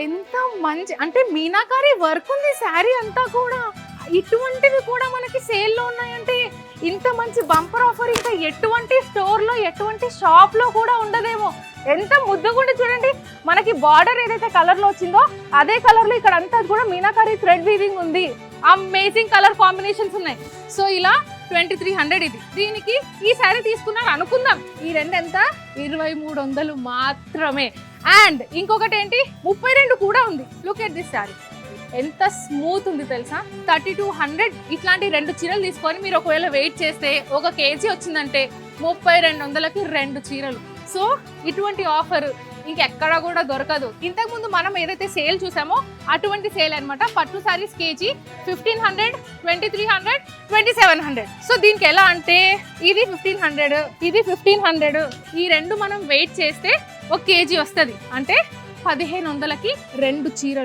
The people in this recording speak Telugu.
ఎంత మంచి అంటే మీనాకారి వర్క్ ఉంది శారీ అంతా కూడా. ఇటువంటివి కూడా మనకి సేల్లో ఉన్నాయంటే ఇంత మంచి బంపర్ ఆఫర్ ఇంకా ఎటువంటి స్టోర్లో ఎటువంటి షాప్లో కూడా ఉండదేమో. ఎంత ముద్దగుండి చూడండి. మనకి బార్డర్ ఏదైతే కలర్లో వచ్చిందో అదే కలర్లో ఇక్కడ అంతా కూడా మీనాకారి థ్రెడ్ వీవింగ్ ఉంది. అమేజింగ్ కలర్ కాంబినేషన్స్ ఉన్నాయి. సో ఇలా 2300 ఇది. దీనికి ఈ శారీ తీసుకున్నాను అనుకుందాం. ఈ రెండు ఎంత 2300 మాత్రమే. అండ్ ఇంకొకటి ఏంటి 32 కూడా ఉంది. లుక్ ఎట్ దిస్ శారీ ఎంత స్మూత్ ఉంది తెలుసా. 3200 ఇట్లాంటి 2 చీరలు తీసుకొని మీరు ఒకవేళ వెయిట్ చేస్తే 1 కేజీ వచ్చిందంటే 3200కి 2 చీరలు. సో ఇటువంటి ఆఫర్ ఇంకెక్కడ కూడా దొరకదు. ఇంతకుముందు మనం ఏదైతే సేల్ చూసామో అటువంటి సేల్ అనమాట. పట్టు సారీస్ కేజీ 1500, 2300, 2700. సో దీనికి ఎలా అంటే ఇది 1500, ఇది 1500. ఈ రెండు మనం వెయిట్ చేస్తే 1 కేజీ వస్తుంది. అంటే 1500కి 2 చీరలు.